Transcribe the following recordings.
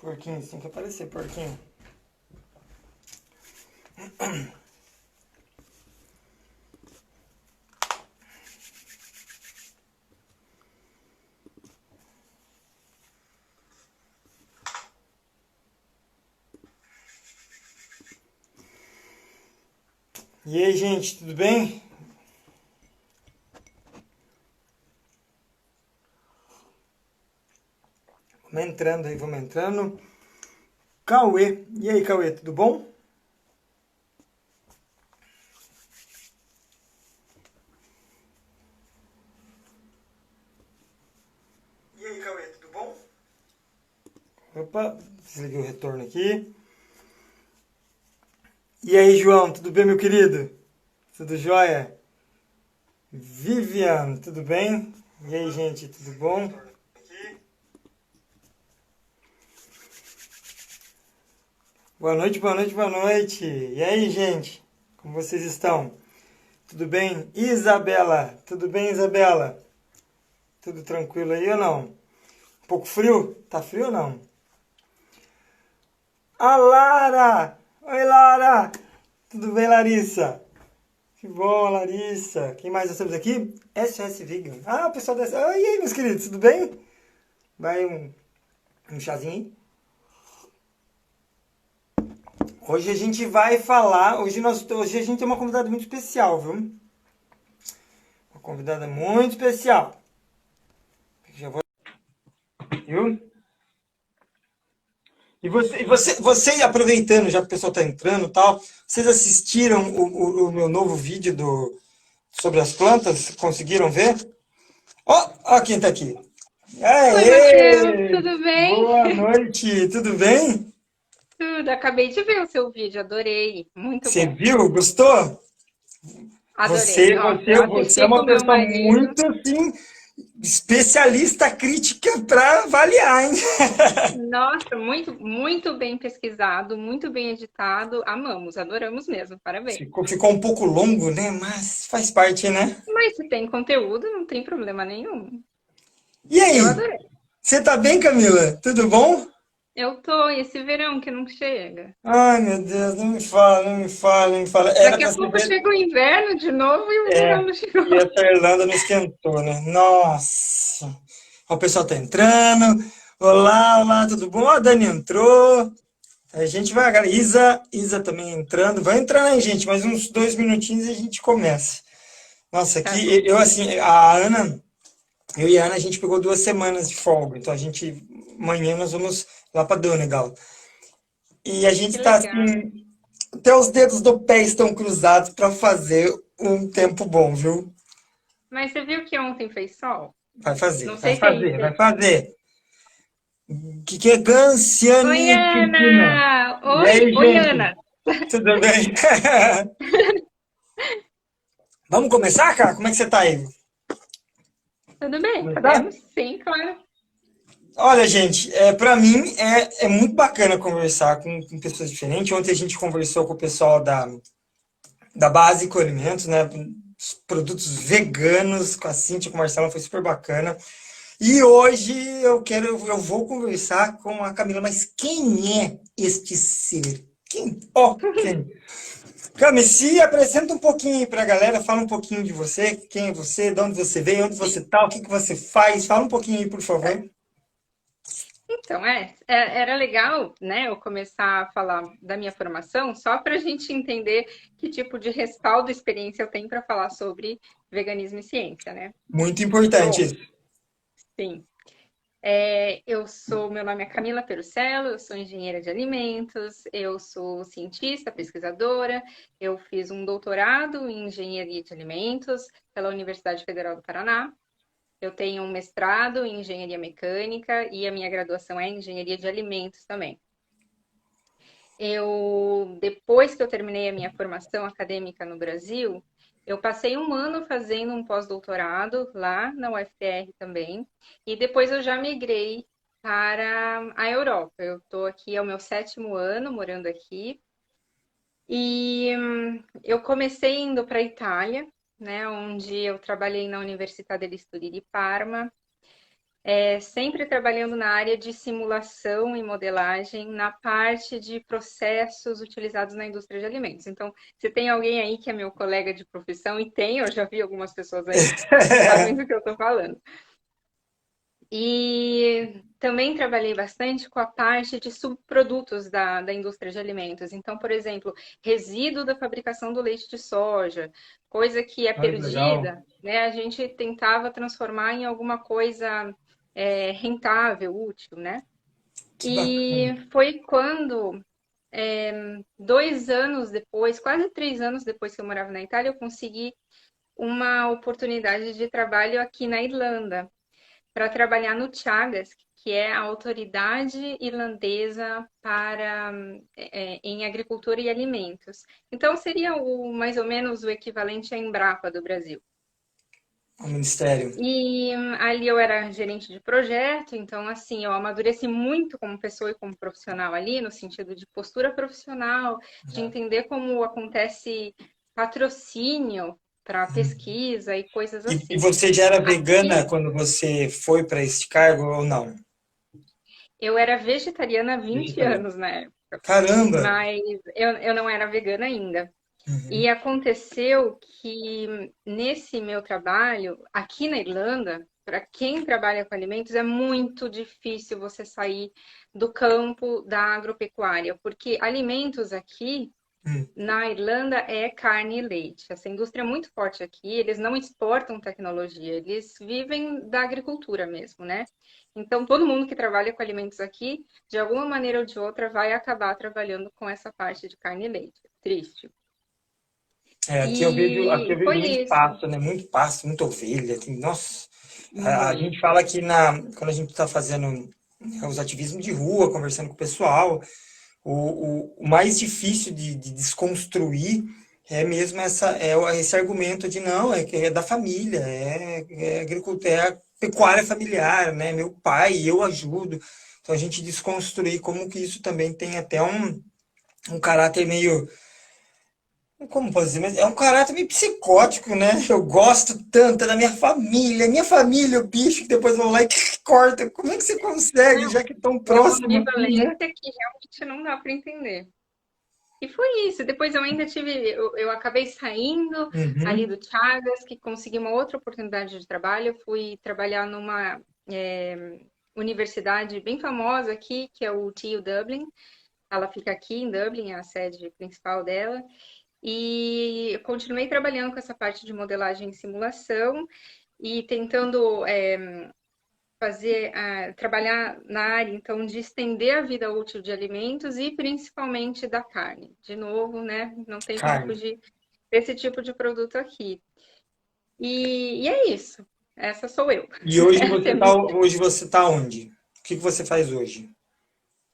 Porquinho, tem que aparecer, porquinho. E aí, gente, tudo bem? Vamos entrando aí, vamos entrando. Cauê. E aí, Cauê, tudo bom? E aí, Cauê, tudo bom? Opa, desliguei o retorno aqui. E aí, João, tudo bem, meu querido? Tudo jóia? Vivian, tudo bem? E aí, gente, tudo bom? Boa noite, boa noite, boa noite. E aí, gente? Como vocês estão? Tudo bem? Isabela, tudo bem, Isabela? Tudo tranquilo aí ou não? Um pouco frio? Tá frio ou não? A Lara! Oi, Lara! Tudo bem, Larissa? Que bom, Larissa. Quem mais nós temos aqui? SOS Vegan. Ah, o pessoal da... Ah, e aí, meus queridos, tudo bem? Vai um chazinho aí? Hoje a gente vai falar... Hoje a gente tem uma convidada muito especial, viu? Uma convidada muito especial. Já vou... Viu? E você, aproveitando, já que o pessoal tá entrando e tal, vocês assistiram o meu novo vídeo sobre as plantas? Conseguiram ver? Ó, quem tá aqui. Oi, Matheus, Aê! tudo bem? Boa noite, tudo bem? Tudo, acabei de ver o seu vídeo, adorei, muito Você bom. viu? Gostou? Adorei. Você, Nossa, você, eu você é assisti com uma o meu pessoa marido. muito, assim, especialista crítica para avaliar, hein? Nossa, muito bem pesquisado, muito bem editado. Amamos, adoramos mesmo. Parabéns. Ficou um pouco longo, né? Mas faz parte, né? Mas se tem conteúdo, não tem problema nenhum. E Eu aí? adorei. Você tá bem, Camila? Tudo bom? Eu tô, e esse verão que não chega. Ai, meu Deus, não me fala, não me fala, não me fala. Era Daqui pra a ser pouco chega o inverno de novo e o É, verão não chegou. e essa Irlanda não esquentou, né? Nossa. Ó, o pessoal tá entrando. Olá, olá, tudo bom? Ó, a Dani entrou. A gente vai agora. Isa também entrando. Vai entrar aí, gente. Mais uns 2 minutinhos e a gente começa. Nossa, Tá aqui bom. eu assim, a Ana, eu e a Ana, a gente pegou 2 semanas de folga. Então a gente, amanhã nós vamos lá pra Donegal. E a Que gente tá legal. assim, até os dedos do pé estão cruzados para fazer um tempo bom, viu? Mas você viu que ontem fez sol? Vai fazer, Não vai sei se aí fazer, vai você... fazer. Que é Oi, Ganciane Cristina? Ana! E Oi, aí, oi, gente? Ana! Tudo bem? Vamos começar, cara? Como é que você tá aí? Tudo bem, Começar? podemos? Sim, claro. Olha, gente, para mim é muito bacana conversar com pessoas diferentes. Ontem a gente conversou com o pessoal da Básico Alimentos, né? Os produtos veganos, com a Cintia, com o Marcelo, foi super bacana. E hoje eu vou conversar com a Camila, mas quem é este ser? Quem? Cami, se apresenta um pouquinho aí pra galera, fala um pouquinho de você, quem é você, de onde você veio, onde você tá, o que que você faz, fala um pouquinho aí, por favor. Então, era legal, né, eu começar a falar da minha formação, só para a gente entender que tipo de respaldo e experiência eu tenho para falar sobre veganismo e ciência, né? Muito importante Bom, isso. sim. Meu nome é Camila Peruccello, eu sou engenheira de alimentos, eu sou cientista, pesquisadora, eu fiz um doutorado em engenharia de alimentos pela Universidade Federal do Paraná. Eu tenho um mestrado em engenharia mecânica e a minha graduação é em engenharia de alimentos também. Depois que eu terminei a minha formação acadêmica no Brasil, eu passei um ano fazendo um pós-doutorado lá na UFR também, e depois eu já migrei para a Europa. Eu estou aqui, é o meu 7º ano morando aqui, e eu comecei indo para a Itália, né, onde eu trabalhei na Università degli Studi di Parma, sempre trabalhando na área de simulação e modelagem, na parte de processos utilizados na indústria de alimentos. Então, se tem alguém aí que é meu colega de profissão, e tem, eu já vi algumas pessoas aí que sabem do que eu estou falando. E também trabalhei bastante com a parte de subprodutos da indústria de alimentos. Então, por exemplo, resíduo da fabricação do leite de soja, coisa que é Olha que legal. perdida, né? A gente tentava transformar em alguma coisa rentável, útil, né? Que bacana. E foi quando, 2 anos depois, quase 3 anos depois que eu morava na Itália, eu consegui uma oportunidade de trabalho aqui na Irlanda para trabalhar no Teagasc, que é a autoridade irlandesa para em agricultura e alimentos. Então seria mais ou menos o equivalente à Embrapa do Brasil. O Ministério. E ali eu era gerente de projeto, então assim, eu amadureci muito como pessoa e como profissional ali, no sentido de postura profissional, de entender como acontece patrocínio para pesquisa e coisas E assim. você já era vegana Aqui quando você foi para esse cargo ou não? eu era vegetariana há 20 Vegetariano. anos na época, Caramba! mas eu não era vegana ainda. Uhum. E aconteceu que nesse meu trabalho, aqui na Irlanda, para quem trabalha com alimentos, é muito difícil você sair do campo da agropecuária, porque alimentos aqui Hum. na Irlanda é carne e leite. Essa indústria é muito forte aqui, eles não exportam tecnologia, eles vivem da agricultura mesmo, né? Então, todo mundo que trabalha com alimentos aqui, de alguma maneira ou de outra, vai acabar trabalhando com essa parte de carne e leite. Triste. Aqui eu E vejo foi muito isso. pasto, né? Muito pasto, muita ovelha. Nossa, a gente Muito. fala que quando a gente está fazendo, né, os ativismos de rua, conversando com o pessoal, o mais difícil de desconstruir é mesmo esse argumento de não, é que é da família, é agricultura, é a pecuária familiar, né? Meu pai, eu ajudo. Então a gente desconstruir como que isso também tem até um caráter meio, como posso dizer, mas é um caráter meio psicótico, né? Eu gosto tanto da minha família, o bicho, que depois vão lá e corta. Como é que você consegue, Não, já que é tão é uma próximo assim, né? ambivalência que realmente não dá para entender. E foi isso. Depois eu ainda eu acabei saindo ali Uhum. do Chagas, que consegui uma outra oportunidade de trabalho. Eu fui trabalhar numa universidade bem famosa aqui, que é o TU Dublin. Ela fica aqui em Dublin, é a sede principal dela. E eu continuei trabalhando com essa parte de modelagem e simulação e tentando trabalhar na área, então, de estender a vida útil de alimentos e principalmente da carne. De novo, né? Não tem como Carne. fugir desse tipo de produto aqui. E é isso. Essa sou eu. E hoje Essa é você a tá, minha. hoje você tá onde? O que que você faz hoje?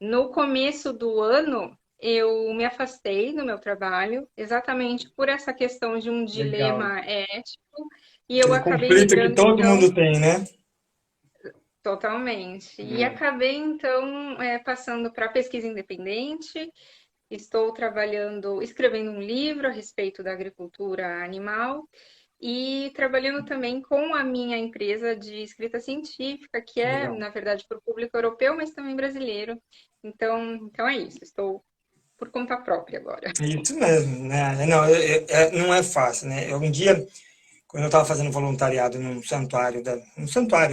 No começo do ano, eu me afastei do meu trabalho, exatamente por essa questão de um Legal. dilema ético, e eu Aquele acabei conflito que migrando, todo então, mundo tem, né? totalmente. E É. acabei, então, passando para pesquisa independente. Estou trabalhando, escrevendo um livro a respeito da agricultura animal e trabalhando também com a minha empresa de escrita científica, que Que é, legal. na verdade, para o público europeu, mas também brasileiro. Então é isso, estou por conta própria agora. É isso mesmo, né? Não, não é fácil, né? Um dia, quando eu estava fazendo voluntariado num santuário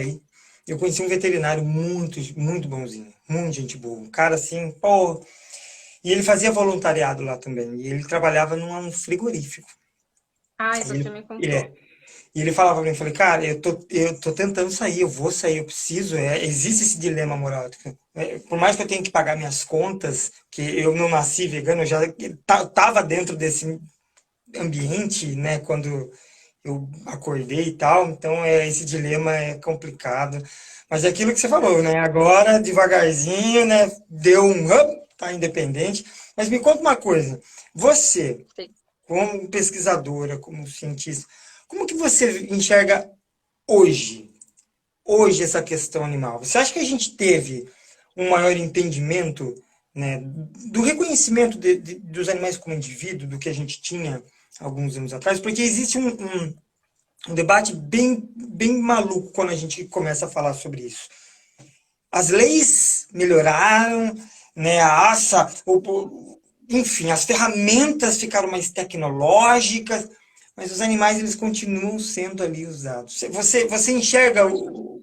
aí, eu conheci um veterinário muito, muito bonzinho, muito gente boa. Um cara assim, pô. E ele fazia voluntariado lá também. E ele trabalhava num frigorífico. Ai, E você ele, me é, contou. E ele falava pra mim, falei, cara, eu tô tentando sair, eu vou sair, eu preciso, existe esse dilema moral. Por mais que eu tenha que pagar minhas contas, que eu não nasci vegano, eu já tava dentro desse ambiente, né, quando eu acordei e tal, então esse dilema é complicado. Mas é aquilo que você falou, né, agora, devagarzinho, né, deu um up, tá independente. Mas me conta uma coisa, você, Sim. como pesquisadora, como cientista, como que você enxerga hoje, hoje essa questão animal? Você acha que a gente teve um maior entendimento, né, do reconhecimento dos animais como indivíduo do que a gente tinha alguns anos atrás? Porque existe um debate bem maluco quando a gente começa a falar sobre isso. As leis melhoraram, né? Enfim, as ferramentas ficaram mais tecnológicas, mas os animais eles continuam sendo ali usados. Você enxerga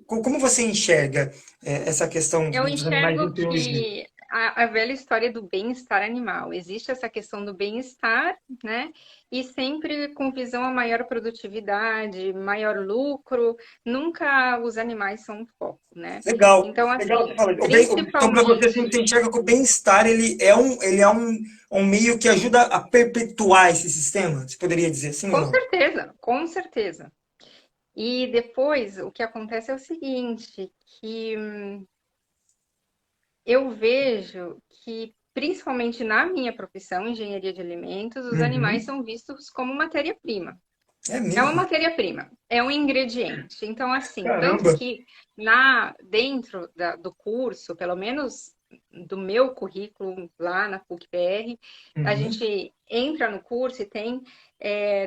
como você enxerga essa questão Eu dos animais enxergo em teologia? que a velha história do bem-estar animal. Existe essa questão do bem-estar, né? E sempre com visão a maior produtividade, maior lucro. Nunca os animais são um foco, né? Legal, Então, legal assim, você falar. Então, para você, assim, você principalmente, enxerga que o bem-estar ele é um meio que ajuda a perpetuar esse sistema? Você poderia dizer assim ou com não? certeza, com certeza. E depois, o que acontece é o seguinte, que eu vejo que, principalmente na minha profissão, engenharia de alimentos, os animais Uhum. são vistos como matéria-prima. É É uma mesmo? matéria-prima, é um ingrediente. Então, assim, tanto Caramba! que dentro do curso, pelo menos do meu currículo lá na PUC-PR, a Uhum. gente entra no curso e tem,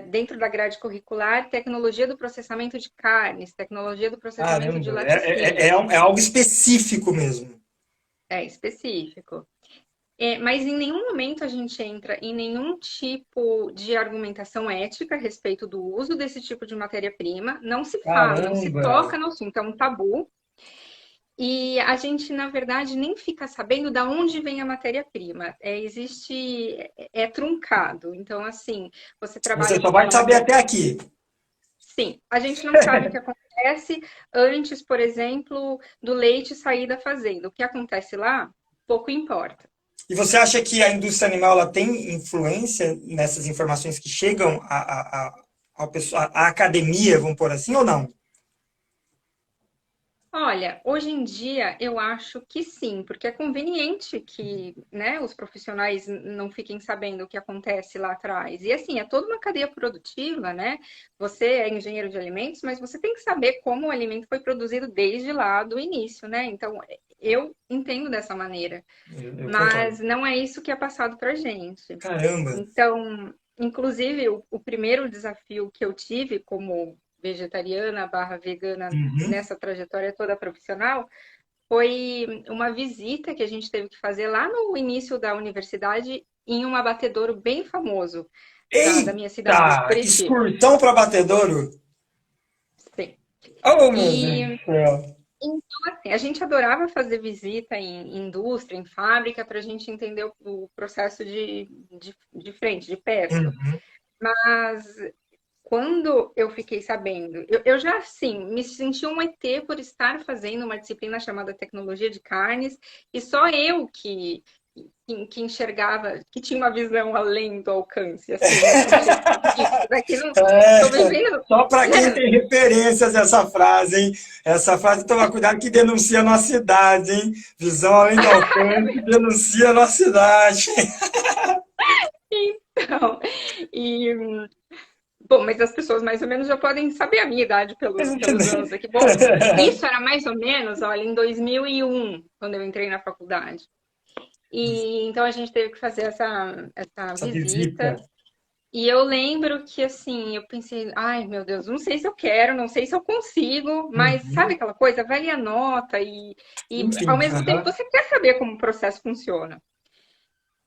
dentro da grade curricular, tecnologia do processamento de carnes, tecnologia do processamento de Caramba, é laticínios. algo específico mesmo. É específico. Mas em nenhum momento a gente entra em nenhum tipo de argumentação ética a respeito do uso desse tipo de matéria-prima. Não se fala, não se Caramba! toca no assunto, é um tabu. E a gente, na verdade, nem fica sabendo da onde vem a matéria-prima. É truncado. Então, assim, você Você trabalha com só vai aquela saber matéria. até aqui. Sim, a gente não sabe o que acontece antes, por exemplo, do leite sair da fazenda. O que acontece lá, pouco importa. E você acha que a indústria animal ela tem influência nessas informações que chegam à academia, vamos pôr assim, ou não? Olha, hoje em dia eu acho que sim, porque é conveniente que, né, os profissionais não fiquem sabendo o que acontece lá atrás. E assim, é toda uma cadeia produtiva, né? Você é engenheiro de alimentos, mas você tem que saber como o alimento foi produzido desde lá do início, né? Então, eu entendo dessa maneira, Eu concordo. mas não é isso que é passado para gente. Caramba! Então, inclusive, o primeiro desafio que eu tive como vegetariana barra vegana Uhum. nessa trajetória toda profissional foi uma visita que a gente teve que fazer lá no início da universidade em um abatedouro bem famoso da minha cidade de Eita! Curitiba. Excursão para Batedouro? Sim. Oh, meu Deus E do céu! então, assim, a gente adorava fazer visita em indústria, em fábrica, para a gente entender o processo de frente, de perto. Uhum. Mas quando eu fiquei sabendo, eu já, assim, me senti um ET por estar fazendo uma disciplina chamada Tecnologia de Carnes, e só eu que enxergava, que tinha uma visão além do alcance, assim, eu sentia, isso daqui não, tô É, vivendo, só para quem né? tem referências essa frase, hein? Essa frase, toma cuidado que denuncia a nossa idade, hein? Visão além do alcance, denuncia a nossa idade. Então, e, bom, mas as pessoas mais ou menos já podem saber a minha idade pelos anos aqui. Bom, isso era mais ou menos, olha, em 2001, quando eu entrei na faculdade. E então a gente teve que fazer essa Essa visita. visita. E eu lembro que assim, eu pensei, ai meu Deus, não sei se eu quero, não sei se eu consigo, mas sabe Uhum. aquela coisa, vale a nota e ao Enfim, mesmo tempo aham. você quer saber como o processo funciona.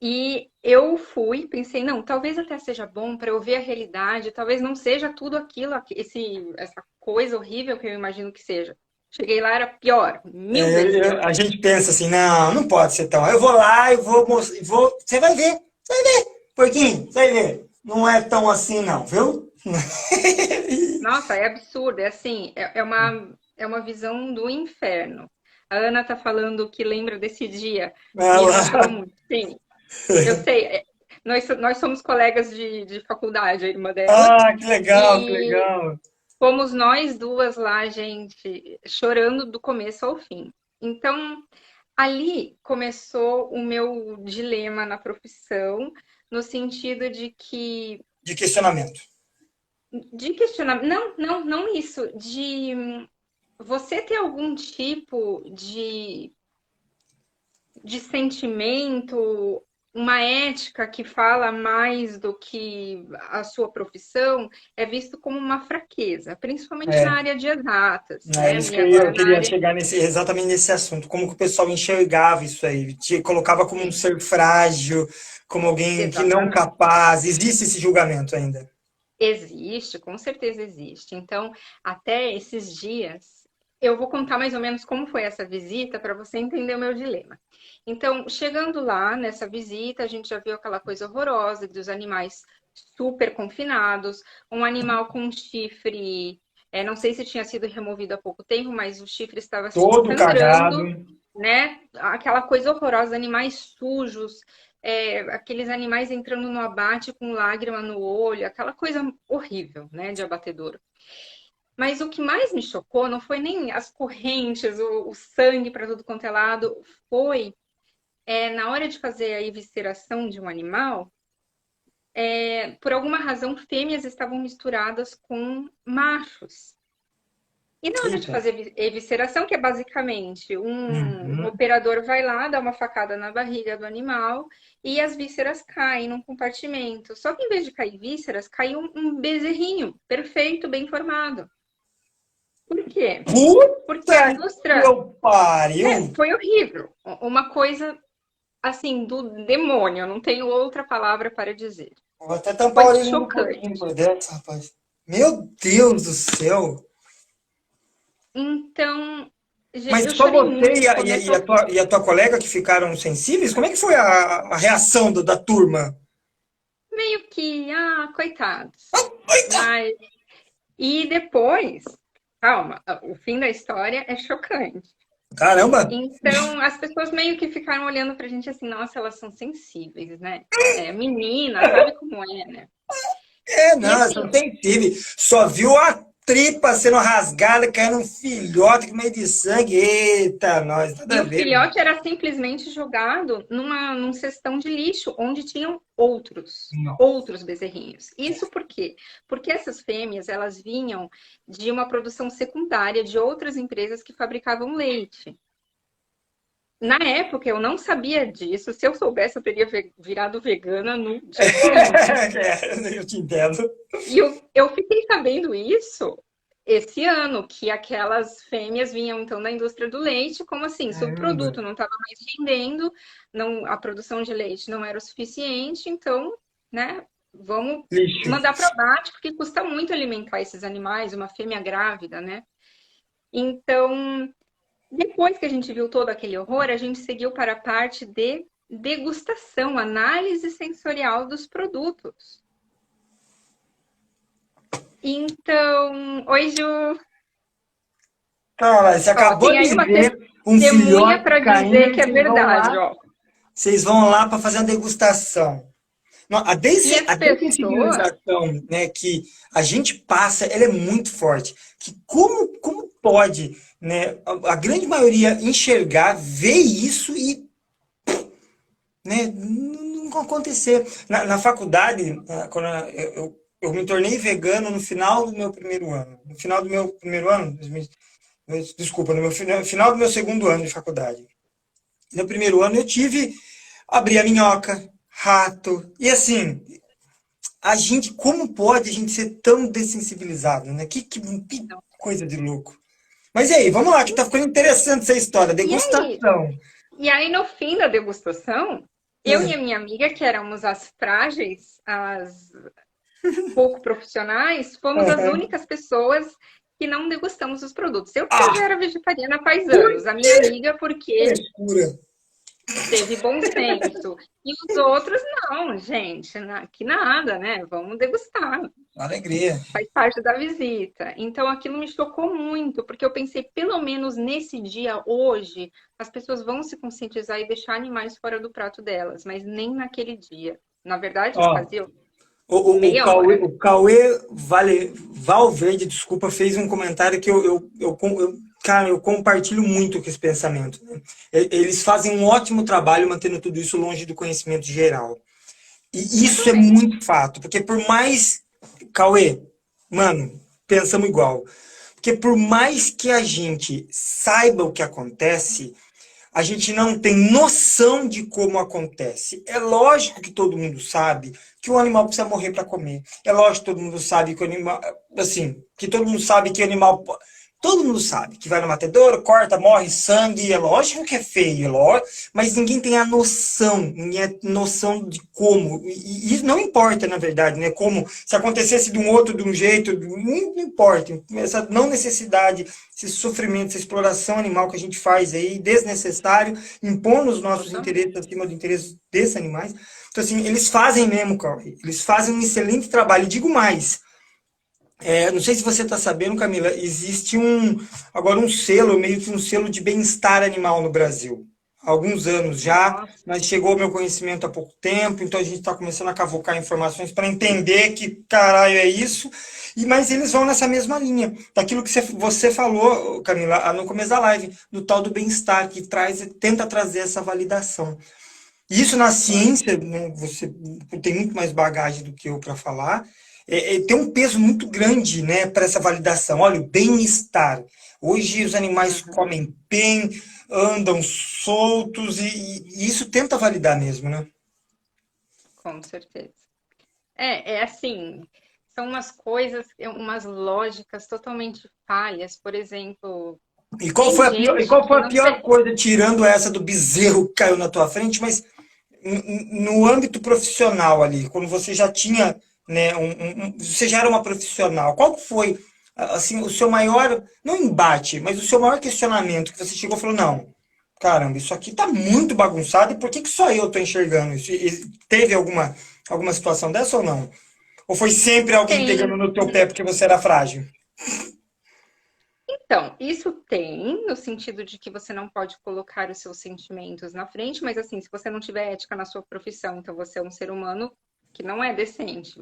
E eu fui, pensei, não, talvez até seja bom para eu ver a realidade, talvez não seja tudo aquilo, essa coisa horrível que eu imagino que seja. Cheguei lá, era pior, mil vezes pior. A gente pensa assim, não, não pode ser tão. Eu vou lá, eu vou mostrar, você vai ver, porquinho, você vai ver. Não é tão assim, não, viu? Nossa, é absurdo, é assim, é uma visão do inferno. A Ana tá falando que lembra desse dia, Ah me emocionou lá. muito. Sim, eu sei, nós somos colegas de faculdade, a irmã dela, Ah, que legal, que e legal. fomos nós duas lá, gente, chorando do começo ao fim. Então, ali começou o meu dilema na profissão, no sentido de que, De questionamento. de questionar, não isso, de você ter algum tipo de sentimento uma ética que fala mais do que a sua profissão é visto como uma fraqueza, principalmente na É, área de exatas, é né? isso E que eu agora na queria área. chegar exatamente nesse assunto. Como que o pessoal enxergava isso aí? Te colocava como um Sim, ser frágil, como alguém que não exatamente. capaz. Existe esse julgamento ainda? Existe, com certeza existe. Então, até esses dias, eu vou contar mais ou menos como foi essa visita para você entender o meu dilema. Então, chegando lá nessa visita, a gente já viu aquela coisa horrorosa dos animais super confinados, um animal com um chifre, não sei se tinha sido removido há pouco tempo, mas o chifre estava assim Todo cagado. sangrando, né? Aquela coisa horrorosa, animais sujos, aqueles animais entrando no abate com lágrima no olho, aquela coisa horrível, né, de abatedouro. Mas o que mais me chocou não foi nem as correntes, o sangue para tudo quanto é lado, foi na hora de fazer a evisceração de um animal, por alguma razão, fêmeas estavam misturadas com machos. E na hora de Eita. fazer evisceração, que é basicamente um Uhum. operador vai lá, dá uma facada na barriga do animal e as vísceras caem num compartimento. Só que em vez de cair vísceras, caiu um bezerrinho perfeito, bem formado. Por quê? Porque a Puta que indústria eu pariu! foi horrível. Uma coisa assim do demônio, eu não tenho outra palavra para dizer. Vou até tampar a Foi orelha um pouquinho chocante. por dentro, rapaz. Meu Deus do céu! Então, eu Mas só chorei você muito e do a, e a- começo e a ao tua, fim. e a tua colega que ficaram sensíveis? Como é que foi a reação da turma? Meio que, coitados. Mas e depois, calma, o fim da história é chocante. Caramba! Então, as pessoas meio que ficaram olhando pra gente assim, nossa, elas são sensíveis, né? Menina, sabe como é, né? É, E não, assim, não sensível. Só viu a tripa sendo rasgada, caindo um filhote com meio de sangue. Eita, nós, nada e a o ver, mano. filhote era simplesmente jogado num cestão de lixo, onde tinham outros bezerrinhos. Isso por quê? Porque essas fêmeas, elas vinham de uma produção secundária de outras empresas que fabricavam leite. Na época, eu não sabia disso. Se eu soubesse, eu teria virado vegana no dia seguinte. É, eu te entendo. E eu fiquei sabendo isso esse ano, que aquelas fêmeas vinham então da indústria do leite, como assim, Caramba. subproduto não estava mais rendendo, não, a produção de leite não era o suficiente, então, né, vamos Lixo. mandar para abate, porque custa muito alimentar esses animais, uma fêmea grávida, né? Então, depois que a gente viu todo aquele horror, a gente seguiu para a parte de degustação, análise sensorial dos produtos. Então, oi, Ju. Cara, você Ó, acabou tem aí de uma ver um testemunha filhote para caindo dizer e que é verdade, ó. vocês vão lá para fazer uma degustação. Não, E as a pessoas, dessensibilização, né, que a gente passa, ela é muito forte. Que como pode, né, a grande maioria enxergar, ver isso e, né, não acontecer. Na faculdade, quando eu me tornei vegano no final do meu primeiro ano. No final do meu primeiro ano, desculpa, no meu final do meu segundo ano de faculdade. No primeiro ano eu tive, abri a minhoca, rato, e assim, a gente, como pode a gente ser tão dessensibilizado, né? Que coisa de louco. Mas e aí, vamos lá, que tá ficando interessante essa história. e aí, Degustação. e aí no fim da degustação, eu e a minha amiga, que éramos as frágeis, as pouco profissionais, fomos as Aham. únicas pessoas que não degustamos os produtos. Eu, porque eu já Ah, era vegetariana faz por anos, a minha amiga, porque frescura. teve bom senso. E os outros, não, gente, que nada, né? Vamos degustar. Alegria. Faz parte da visita. Então aquilo me chocou muito, porque eu pensei, pelo menos nesse dia, hoje, as pessoas vão se conscientizar e deixar animais fora do prato delas, mas nem naquele dia. Na verdade, Ó, fazia o meia hora, Cauê, né? Valverde, desculpa, fez um comentário que cara, eu compartilho muito com esse pensamento, né? Eles fazem um ótimo trabalho mantendo tudo isso longe do conhecimento geral. E isso é Exatamente. muito fato, porque por mais. Cauê, mano, pensamos igual. Porque por mais que a gente saiba o que acontece, a gente não tem noção de como acontece. É lógico que todo mundo sabe que o animal precisa morrer para comer. É lógico que todo mundo sabe que o animal, assim, que todo mundo sabe que o animal, todo mundo sabe que vai no matadouro, corta, morre, sangue, é lógico que é feio, é lógico, mas ninguém tem a noção, ninguém tem noção de como. E isso não importa, na verdade, né? Como se acontecesse de um outro, de um jeito, não importa. Essa não necessidade, esse sofrimento, essa exploração animal que a gente faz aí, desnecessário, impondo os nossos interesses acima do interesse desses animais. Então, assim, eles fazem mesmo, Cauê. Eles fazem um excelente trabalho. E digo mais, não sei se você está sabendo, Camila, existe agora um selo, meio que um selo de bem-estar animal no Brasil. Há alguns anos já, Nossa, mas chegou ao meu conhecimento há pouco tempo, então a gente está começando a cavocar informações para entender que caralho é isso. Mas eles vão nessa mesma linha, daquilo que você falou, Camila, no começo da live, do tal do bem-estar, que tenta trazer essa validação. E isso na claro. ciência, né, você tem muito mais bagagem do que eu para falar, tem um peso muito grande, né, para essa validação. Olha, o bem-estar. Hoje os animais Uhum, comem bem, andam soltos, e isso tenta validar mesmo, né? com certeza. É assim, são umas coisas, umas lógicas totalmente falhas. Por exemplo, tem E gente qual que foi a não pior tem. coisa, tirando essa do bezerro que caiu na tua frente, mas no âmbito profissional ali, quando você já tinha, né, você já era uma profissional, qual foi, assim, o seu maior, não embate, mas o seu maior questionamento, que você chegou e falou, não, caramba, isso aqui tá muito bagunçado, e por que que só eu tô enxergando isso? Teve alguma situação dessa ou não? Ou foi sempre alguém pegando Tem. no teu pé porque você era frágil? Então, isso tem, no sentido de que você não pode colocar os seus sentimentos na frente, mas assim, se você não tiver ética na sua profissão, então você é um ser humano que não é decente.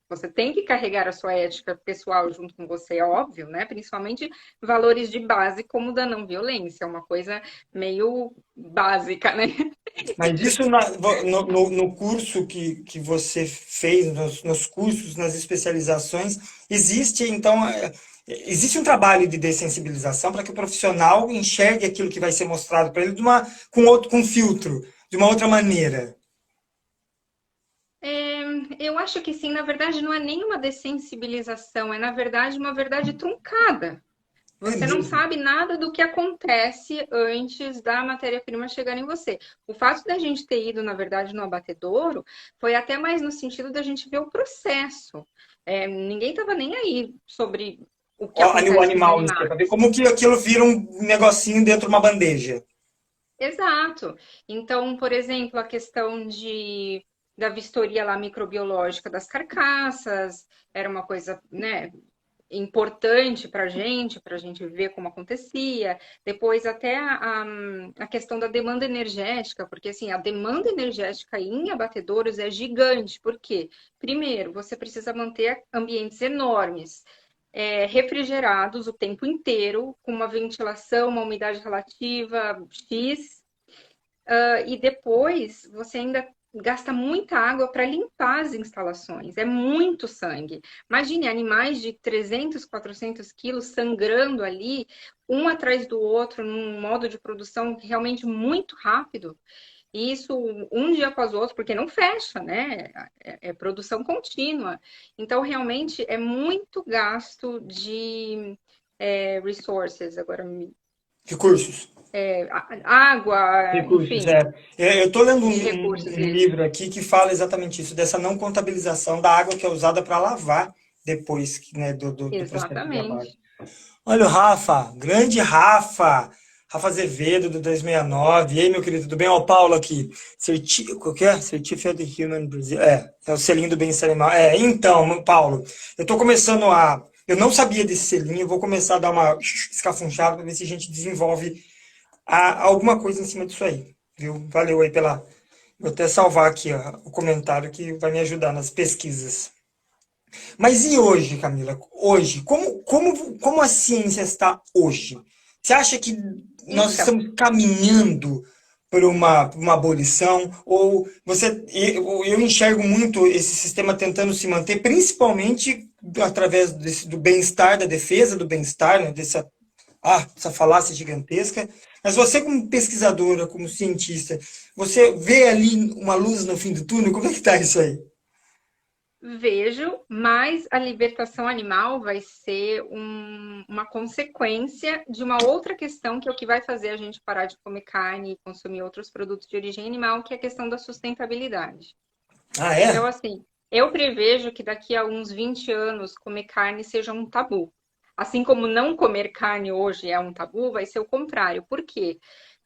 Você tem que carregar a sua ética pessoal junto com você, é óbvio, né? Principalmente valores de base como o da não violência, é uma coisa meio básica, né? Mas isso no curso que você fez, nos cursos, nas especializações, existe, então, existe um trabalho de dessensibilização para que o profissional enxergue aquilo que vai ser mostrado para ele com filtro, de uma outra maneira. É, eu acho que sim, na verdade, não é nenhuma dessensibilização, é na verdade uma verdade truncada. É Você não mesmo. sabe nada do que acontece antes da matéria-prima chegar em você. O fato da gente ter ido, na verdade, no abatedouro foi até mais no sentido da gente ver o processo. Ninguém estava nem aí sobre o que O acontece com os animal em si, para ver animais. como que aquilo vira um negocinho dentro de uma bandeja. Exato. Então, por exemplo, a questão da vistoria lá microbiológica das carcaças era uma coisa, né, importante para a gente ver como acontecia. Depois, até a questão da demanda energética, porque assim, a demanda energética em abatedouros é gigante. Por quê? Primeiro, você precisa manter ambientes enormes. Refrigerados o tempo inteiro, com uma ventilação, uma umidade relativa X, e depois você ainda gasta muita água para limpar as instalações. É muito sangue. Imagine animais de 300, 400 quilos sangrando ali, um atrás do outro, num modo de produção realmente muito rápido. E isso um dia após o outro, porque não fecha, né? É produção contínua. Então, realmente, é muito gasto de resources. Agora, Recursos. água, Recursos, enfim, é. Eu estou lendo de recursos, um isso. livro aqui que fala exatamente isso, dessa não contabilização da água que é usada para lavar depois né, do processo de abate. Exatamente. Olha o Rafa, grande Rafa, Rafa Azevedo do 269. E aí, meu querido, tudo bem? Ó, o Paulo aqui. Qual que é? Certificate Human Brazil. É o selinho do bem-estar animal. Então, Paulo, eu tô começando a. Eu não sabia desse selinho, eu vou começar a dar uma escafunchada para ver se a gente desenvolve alguma coisa em cima disso aí, viu? Valeu aí pela. Vou até salvar aqui ó, o comentário que vai me ajudar nas pesquisas. Mas e hoje, Camila? Hoje, como a ciência está hoje? Você acha que nós Então, estamos caminhando por uma abolição? Ou eu enxergo muito esse sistema tentando se manter, principalmente através do bem-estar, da defesa do bem-estar, né, essa falácia gigantesca. Mas você, como pesquisadora, como cientista, você vê ali uma luz no fim do túnel? Como é que está isso aí? Vejo, mas a libertação animal vai ser uma consequência de uma outra questão que é o que vai fazer a gente parar de comer carne e consumir outros produtos de origem animal, que é a questão da sustentabilidade. Ah, Então, é? assim, eu prevejo que daqui a uns 20 anos comer carne seja um tabu. Assim como não comer carne hoje é um tabu, vai ser o contrário. Por quê?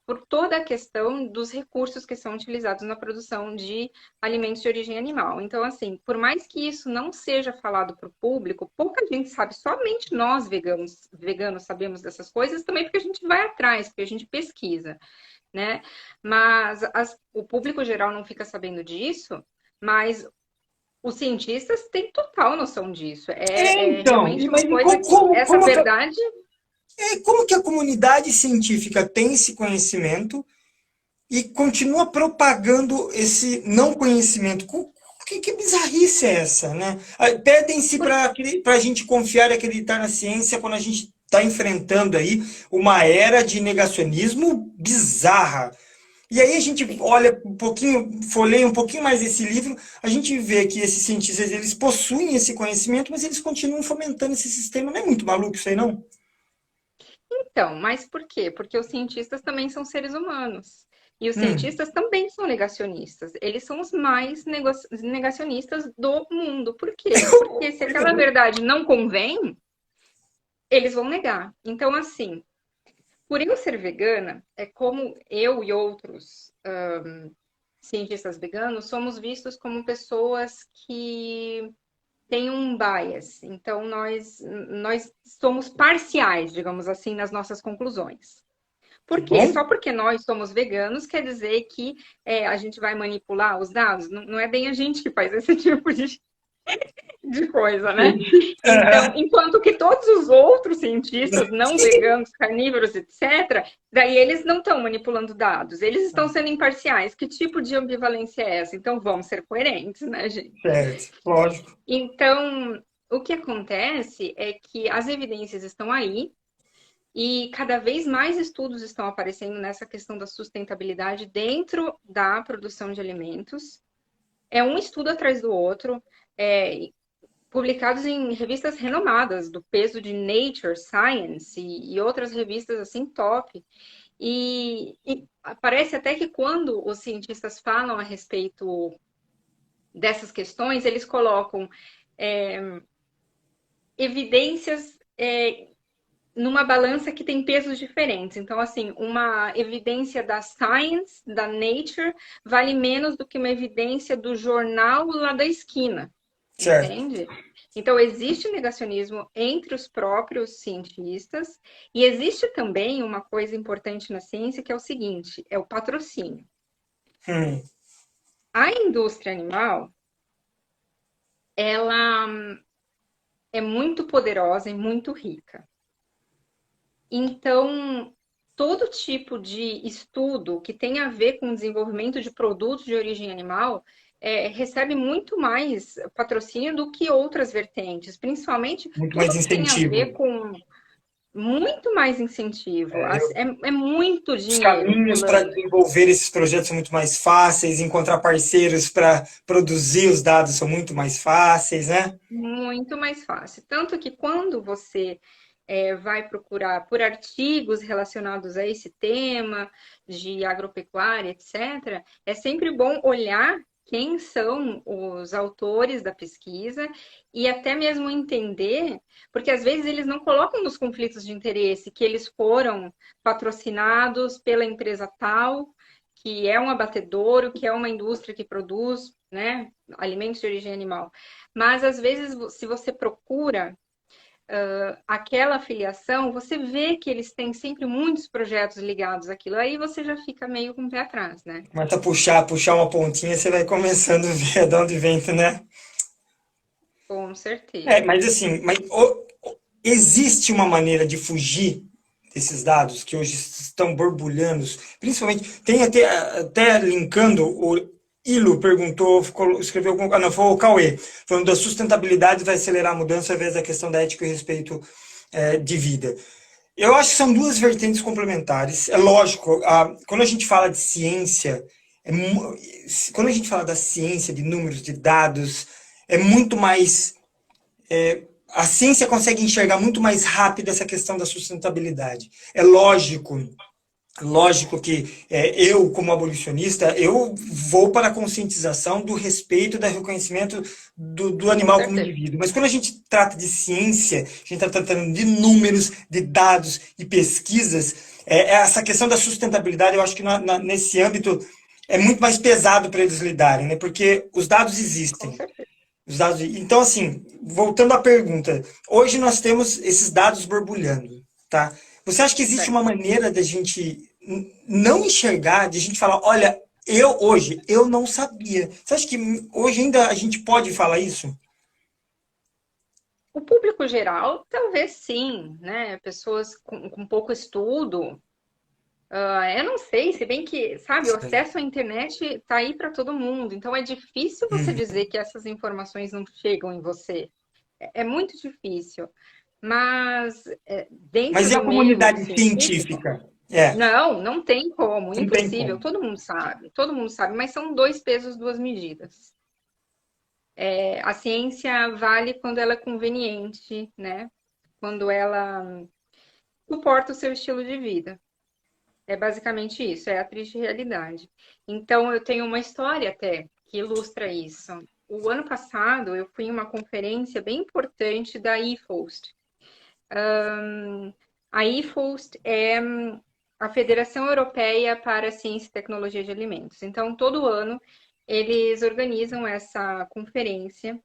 Por toda a questão dos recursos que são utilizados na produção de alimentos de origem animal. Então, assim, por mais que isso não seja falado para o público, pouca gente sabe, somente nós veganos sabemos dessas coisas, também porque a gente vai atrás, porque a gente pesquisa, né? Mas o público geral não fica sabendo disso, mas os cientistas têm total noção disso. É Então, realmente uma mas coisa que essa verdade. como que a comunidade científica tem esse conhecimento e continua propagando esse não conhecimento? Que bizarrice é essa, né? Pedem-se para a gente confiar e acreditar na ciência quando a gente está enfrentando aí uma era de negacionismo bizarra. E aí a gente olha um pouquinho, folheia um pouquinho mais esse livro, a gente vê que esses cientistas, eles possuem esse conhecimento, mas eles continuam fomentando esse sistema. Não é muito maluco isso aí, não? Então, mas por quê? Porque os cientistas também são seres humanos. E os Hum. cientistas também são negacionistas. Eles são os mais negacionistas do mundo. Por quê? Porque se aquela verdade não convém, eles vão negar. Então, assim, por eu ser vegana, é como eu e outros cientistas veganos somos vistos como pessoas que têm um bias. Então, nós somos parciais, digamos assim, nas nossas conclusões. Que Por quê? bom. Só porque nós somos veganos quer dizer que a gente vai manipular os dados? Não, não é bem a gente que faz esse tipo de coisa, né? Então, enquanto que todos os outros cientistas não veganos, carnívoros, etc., daí eles não estão manipulando dados, eles estão sendo imparciais. Que tipo de ambivalência é essa? Então, vamos ser coerentes, né, gente? Certo, lógico. Então, o que acontece é que as evidências estão aí e cada vez mais estudos estão aparecendo nessa questão da sustentabilidade dentro da produção de alimentos. É um estudo atrás do outro. Publicados em revistas renomadas, do peso de Nature, Science e outras revistas assim top. E parece até que quando os cientistas falam a respeito dessas questões, eles colocam evidências numa balança que tem pesos diferentes. Então, assim, uma evidência da Science, da Nature, vale menos do que uma evidência do jornal lá da esquina. Certo. Entende? Então, existe negacionismo entre os próprios cientistas e existe também uma coisa importante na ciência que é o seguinte, é o patrocínio. Hum. A indústria animal, ela é muito poderosa e muito rica. Então, todo tipo de estudo que tem a ver com o desenvolvimento de produtos de origem animal recebe muito mais patrocínio do que outras vertentes, principalmente Muito mais tudo que tem a ver incentivo. com muito mais incentivo. É muito Os dinheiro caminhos para pulando, desenvolver esses projetos são muito mais fáceis, encontrar parceiros para produzir os dados são muito mais fáceis, né? muito mais fácil. Tanto que quando você vai procurar por artigos relacionados a esse tema de agropecuária, etc., é sempre bom olhar quem são os autores da pesquisa e até mesmo entender, porque às vezes eles não colocam nos conflitos de interesse que eles foram patrocinados pela empresa tal, que é um abatedouro, que é uma indústria que produz, né, alimentos de origem animal. Mas às vezes, se você procura aquela afiliação, você vê que eles têm sempre muitos projetos ligados àquilo. Aí você já fica meio com o pé atrás, né? Começa a puxar uma pontinha, você vai começando a ver de onde vem, né? Com certeza. Mas assim, existe uma maneira de fugir desses dados que hoje estão borbulhando, principalmente, tem até linkando, o Ilo perguntou, escreveu, não, foi o Cauê, falando da sustentabilidade vai acelerar a mudança ao invés da questão da ética e respeito de vida. Eu acho que são duas vertentes complementares. É lógico, quando a gente fala de ciência, quando a gente fala da ciência, de números, de dados, é muito mais. A ciência consegue enxergar muito mais rápido essa questão da sustentabilidade. É lógico que eu, como abolicionista, eu vou para a conscientização do respeito, do reconhecimento do Com animal como certeza. indivíduo. Mas quando a gente trata de ciência, a gente está tratando de números, de dados e pesquisas, essa questão da sustentabilidade, eu acho que nesse âmbito é muito mais pesado para eles lidarem, né? Porque os dados Com existem. certeza. Os dados, então, assim, voltando à pergunta, hoje nós temos esses dados borbulhando, tá? Você acha que existe uma Certo. maneira da gente não enxergar, de a gente falar, olha, eu hoje, eu não sabia. Você acha que hoje ainda a gente pode falar isso? O público geral, talvez sim, né? Pessoas com pouco estudo. Eu não sei, se bem que, sabe, o acesso à internet está aí para todo mundo, então é difícil você Uhum. dizer que essas informações não chegam em você. É muito difícil. Mas Mas dentro e a do meio comunidade científico, científica? É, não tem como, não tem impossível. como. Todo mundo sabe, mas são dois pesos, duas medidas. A ciência vale quando ela é conveniente, né? Quando ela suporta o seu estilo de vida. É basicamente isso, é a triste realidade. Então, eu tenho uma história até que ilustra isso. O ano passado, eu fui em uma conferência bem importante da IFOST. A IFOST é a Federação Europeia para a Ciência e Tecnologia de Alimentos. Então, todo ano, eles organizam essa conferência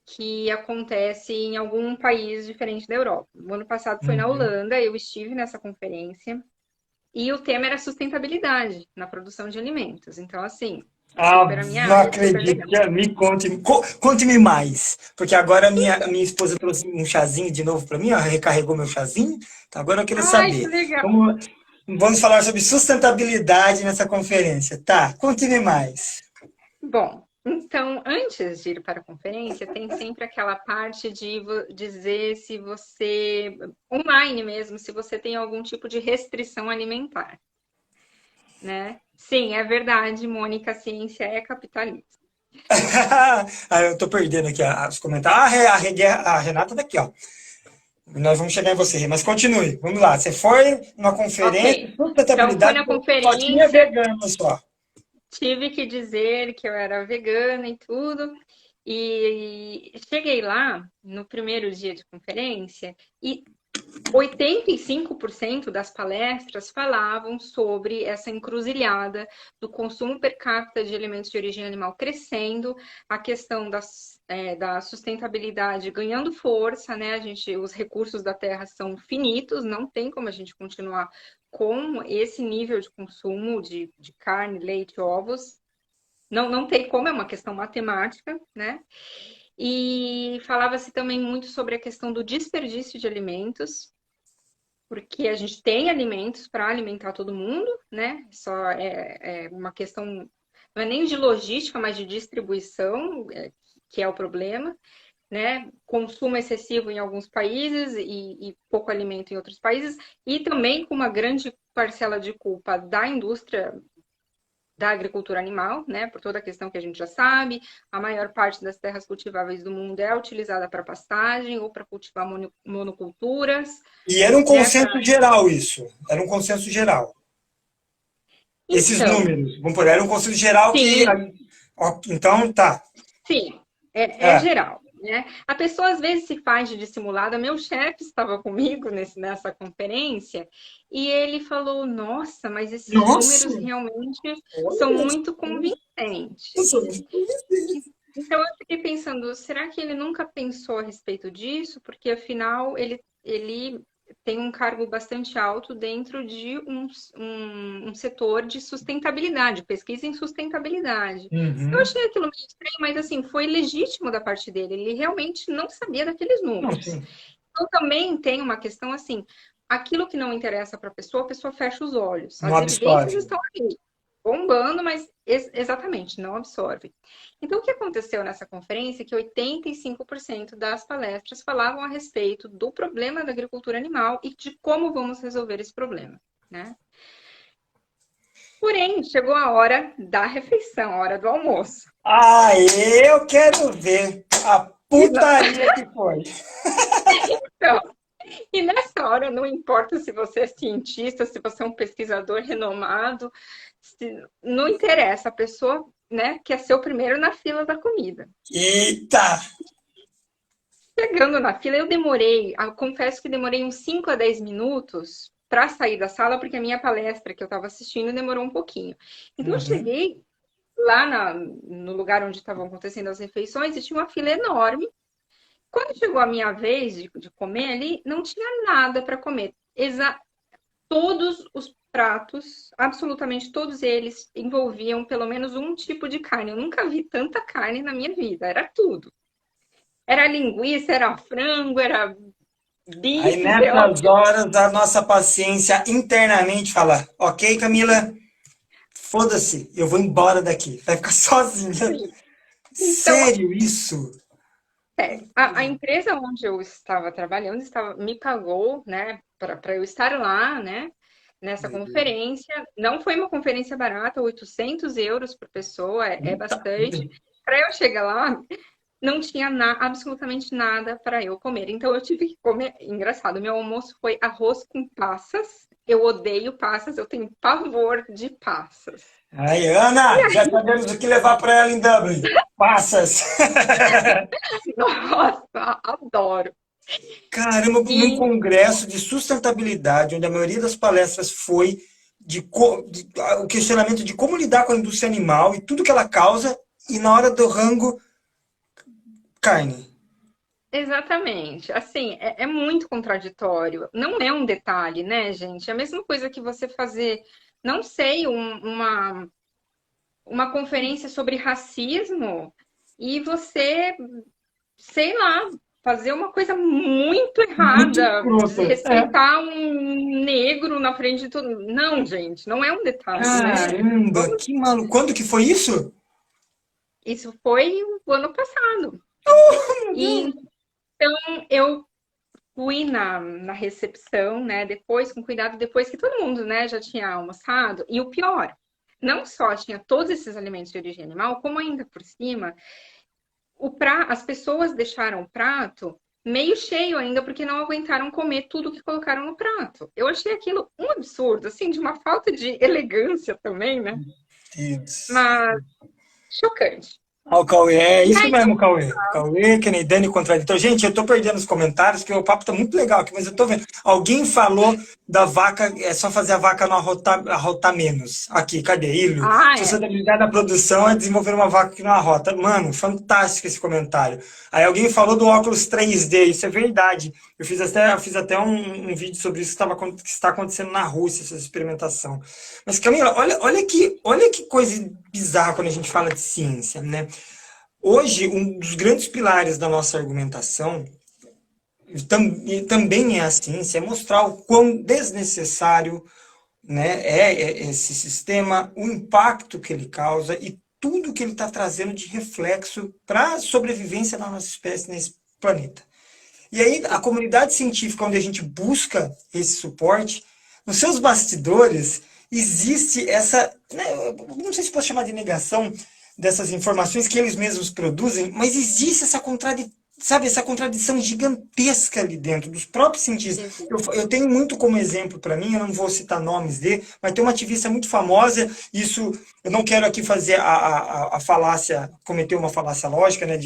que acontece em algum país diferente da Europa. O ano passado foi na Uhum. Holanda, eu estive nessa conferência. E o tema era sustentabilidade na produção de alimentos. Então, assim, Ah, super a minha não área, super acredito. legal. Me conte, conte-me mais. Porque agora a minha esposa trouxe um chazinho de novo para mim, ó, recarregou meu chazinho. Então agora eu quero Ai, que saber. legal! Vamos falar sobre sustentabilidade nessa conferência. Tá, conte-me mais. Bom, então, antes de ir para a conferência, tem sempre aquela parte de dizer se você, online mesmo, se você tem algum tipo de restrição alimentar, né? Sim, é verdade, Mônica, a ciência é capitalista. Ah, eu tô perdendo aqui os comentários. A Renata tá aqui, ó. Nós vamos chegar em você, mas continue. Vamos lá. Você foi numa conferência Ok, de então fui sustentabilidade, na só tinha conferência, vegano só. tive que dizer que eu era vegana e tudo. E cheguei lá no primeiro dia de conferência e 85% das palestras falavam sobre essa encruzilhada do consumo per capita de alimentos de origem animal crescendo, a questão da sustentabilidade ganhando força, né? Os recursos da terra são finitos, não tem como a gente continuar com esse nível de consumo de carne, leite, ovos. Não, não tem como, é uma questão matemática, né? E falava-se também muito sobre a questão do desperdício de alimentos, porque a gente tem alimentos para alimentar todo mundo, né? Só é uma questão, não é nem de logística, mas de distribuição, que é o problema, né? Consumo excessivo em alguns países e pouco alimento em outros países, e também com uma grande parcela de culpa da indústria da agricultura animal, né, por toda a questão que a gente já sabe, a maior parte das terras cultiváveis do mundo é utilizada para pastagem ou para cultivar monoculturas, E era um né, pra... consenso geral isso. Era um consenso geral. Esses Então, números, vamos por, era um consenso geral que. sim, Ó, então, tá. sim, é É. geral, né? A pessoa às vezes se faz de dissimulada. Meu chefe estava comigo nessa conferência e ele falou: Nossa, mas esses Nossa! números realmente são Olha muito só. convincentes. Então eu fiquei pensando, será que ele nunca pensou a respeito disso? Porque afinal ele tem um cargo bastante alto dentro de um setor de sustentabilidade, pesquisa em sustentabilidade. Eu Uhum. achei aquilo meio estranho, mas assim, foi legítimo da parte dele. Ele realmente não sabia daqueles Não, números. sim. Então também tem uma questão assim, aquilo que não interessa para a pessoa fecha os olhos. Não As evidências absorve. estão ali. bombando, mas exatamente, não absorve. Então, o que aconteceu nessa conferência é que 85% das palestras falavam a respeito do problema da agricultura animal e de como vamos resolver esse problema, né? Porém, chegou a hora da refeição, a hora do almoço. Ah, eu quero ver a putaria que foi. Então, e nessa hora, não importa se você é cientista, se você é um pesquisador renomado, não interessa, a pessoa, né, quer ser o primeiro na fila da comida. Eita! Chegando na fila, confesso que demorei uns 5 a 10 minutos para sair da sala, porque a minha palestra que eu estava assistindo demorou um pouquinho. Então, eu Uhum. cheguei lá no lugar onde estavam acontecendo as refeições e tinha uma fila enorme. Quando chegou a minha vez de comer ali, não tinha nada para comer. Todos os pratos, absolutamente todos eles, envolviam pelo menos um tipo de carne. Eu nunca vi tanta carne na minha vida, era tudo. Era linguiça, era frango, era Aí bife, nessas horas a nossa paciência internamente fala, ok, Camila, foda-se, eu vou embora daqui. Vai ficar sozinha. então, Sério isso? a empresa onde eu estava trabalhando me pagou, né, para eu estar lá, né, nessa conferência. Não foi uma conferência barata, 800 euros por pessoa, é Puta bastante. vida. Para eu chegar lá, não tinha absolutamente nada para eu comer. Então eu tive que comer. Engraçado, meu almoço foi arroz com passas. Eu odeio passas, eu tenho pavor de passas. Aí, Ana, já sabemos o que levar para ela em Dublin. Passas. Nossa, adoro. Caramba, num E congresso de sustentabilidade, onde a maioria das palestras foi o questionamento de como lidar com a indústria animal e tudo que ela causa, e na hora do rango, carne. exatamente, assim, é muito contraditório. Não é um detalhe, né, gente? É a mesma coisa que você fazer, não sei, uma conferência sobre racismo e você, sei lá, fazer uma coisa muito Muito errada, escrota. É. desrespeitar um negro na frente de todo mundo. Não, gente, não é um detalhe, né? Caramba, que maluco. Quando que foi isso? Isso foi o ano passado. Meu E Deus. então eu fui na recepção, né? Depois, com cuidado, depois que todo mundo, né, já tinha almoçado. E o pior, não só tinha todos esses alimentos de origem animal, como ainda por cima as pessoas deixaram o prato meio cheio ainda, porque não aguentaram comer tudo que colocaram no prato. Eu achei aquilo um absurdo, assim, de uma falta de elegância também, né? Deus. Mas chocante. Ah, o Cauê, é E isso aí, mesmo, Cauê. Cauê, que nem Dani contraditor. Gente, eu tô perdendo os comentários, porque o papo tá muito legal aqui, mas eu tô vendo. Alguém falou da vaca, é só fazer a vaca não arrotar menos. Aqui, cadê? Ilho. é. Sustentabilidade da produção é desenvolver uma vaca que não arrota. Mano, fantástico esse comentário. Aí alguém falou do óculos 3D, isso é verdade. Eu fiz até um vídeo sobre isso que está acontecendo na Rússia, essa experimentação. Mas, Camila, olha que coisa bizarra quando a gente fala de ciência, né? Hoje, um dos grandes pilares da nossa argumentação, e também é a ciência, é mostrar o quão desnecessário, né, é esse sistema, o impacto que ele causa e tudo que ele está trazendo de reflexo para a sobrevivência da nossa espécie nesse planeta. E aí, a comunidade científica, onde a gente busca esse suporte, nos seus bastidores, existe essa, né, não sei se posso chamar de negação dessas informações que eles mesmos produzem, mas existe essa contradição gigantesca ali dentro dos próprios cientistas. Eu tenho muito como exemplo para mim, eu não vou citar nomes mas tem uma ativista muito famosa, isso, eu não quero aqui fazer a falácia, cometer uma falácia lógica, né,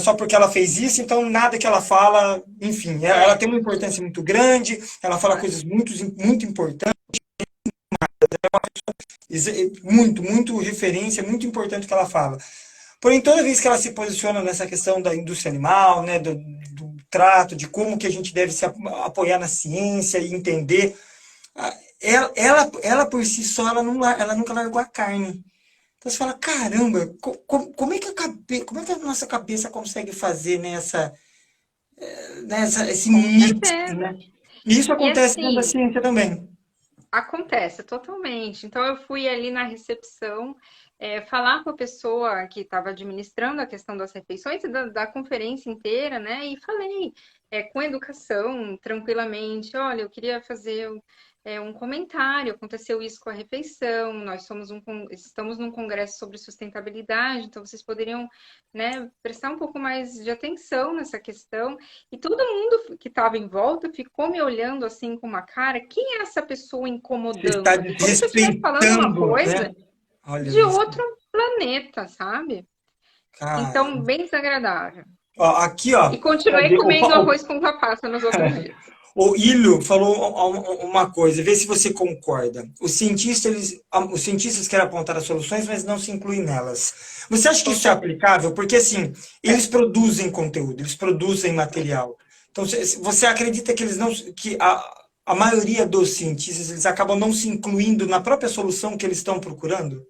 só porque ela fez isso, então nada que ela fala, enfim, ela tem uma importância muito grande, ela fala coisas muito, muito importantes, muito, muito referência, muito importante o que ela fala. Porém, toda vez que ela se posiciona nessa questão da indústria animal, né, do trato, de como que a gente deve se apoiar na ciência e entender, ela por si só, ela nunca largou a carne. Então você fala, caramba, como é que a nossa cabeça consegue fazer esse Com mix, certeza. né? E isso E acontece dentro da assim, ciência também. Acontece, totalmente. Então, eu fui ali na recepção, falar com a pessoa que estava administrando a questão das refeições e da conferência inteira, né? E falei, com educação, tranquilamente, olha, eu queria fazer um comentário, aconteceu isso com a refeição, estamos num congresso sobre sustentabilidade, então vocês poderiam, né, prestar um pouco mais de atenção nessa questão. E todo mundo que estava em volta ficou me olhando assim com uma cara, quem é essa pessoa Você está incomodando? Como se eu estivesse falando uma desrespeitando, coisa né? Olha de isso, outro planeta, sabe? cara. Então, bem desagradável. Ó, aqui, ó. E continuei Cadê? comendo arroz com capaça nos outros dias. O Ilho falou uma coisa, vê se você concorda. Os cientistas querem apontar as soluções, mas não se incluem nelas. Você acha que Com isso é certeza. aplicável? Porque, assim, eles É. produzem conteúdo, eles produzem material. Então, você acredita que eles não, que a maioria dos cientistas, eles acabam não se incluindo na própria solução que eles estão procurando?